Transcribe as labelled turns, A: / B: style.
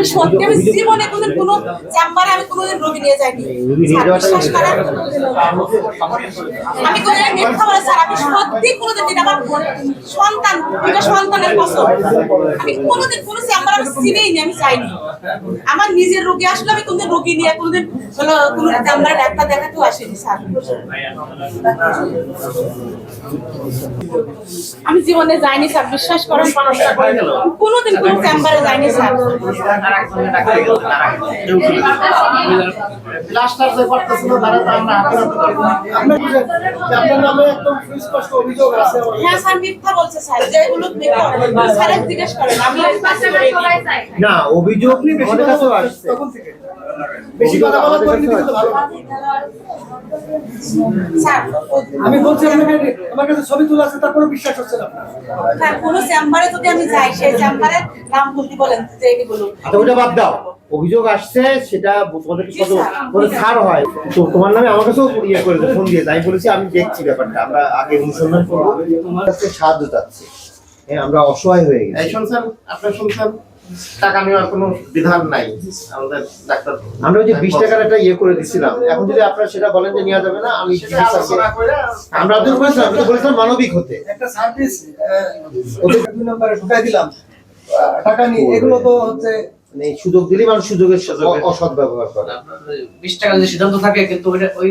A: আমি সত্যি আমি জীবনে কোনো চেম্বারে আমি কোনোদিন রোগী নিয়ে যাইনি। বিশ্বাস করেন আমি কোনোদিন মিথ্যা বলে স্যার, আমি সত্যি কোনোদিন আমার সন্তান, দুইটা সন্তানের কসম, আমি কোনোদিন কোনো চেম্বার আমি চিনেই নি, আমি চাইনি। আমার নিজের রোগী আসলে আমি কোনোদিন রোগী নিয়ে কোনোদিন কোনো চেম্বারে ডাক্তার দেখাতেও আসেনি স্যার। আমি জীবনে যাইনি স্যার, বিশ্বাস করেন কোনোদিন কোনো চেম্বারে যাইনি স্যার। হ্যাঁ স্যার, মিথ্যা বলছে স্যার, যেগুলো স্যার জিজ্ঞেস করেন। আমি
B: না অভিযোগ আমাদের কাছেও আসছে,
C: বেশি কথা বলা করলে কিন্তু ভালো না।
A: স্যার
C: আমি বলছি আপনাকে, আমার কাছে ছবি তোলা আছে, তারপরে বিশ্বাস হচ্ছে না আপনার।
A: স্যার কোনো চেম্বারে যদি আমি যাই, সেই চেম্বারের নাম বলতে বলেন যে এগুলো।
B: আচ্ছা ওটা বাদ দাও, অভিযোগ আসছে সেটা তোমাদের কত ছাড় হয়, তো তোমার নামে আমার কাছেও ইয়ে করে ফোন দিয়ে আমি বলেছি আমি দেখছি ব্যাপারটা, আমরা আগে অনুসন্ধান করবো, তোমার কাছে সাহায্য চাচ্ছি। হ্যাঁ আমরা অসহায় হয়ে গেছি।
D: এই শুনছেন, আপনারা শুনছেন, টাকা নেওয়ার কোনো বিধান নাই আমাদের ডাক্তার।
B: আমরা ওই যে 20 টাকার একটা ইয়ে করে দিছিলাম, এখন যদি আপনারা সেটা বলেন যে নেওয়া যাবে না, আমি আমরা তো বলেছিলাম মানবিক হতে
C: একটা সার্ভিস ওদের 2 নম্বরে ঢুকাই দিলাম, টাকা নিয়ে, এগুলো তো হচ্ছে
B: মানে সুযোগ দিলেই মানুষ সুযোগের অসৎ ব্যবহার করে।
E: 20 টাকা যে সিদ্ধান্ত থাকে, কিন্তু ওই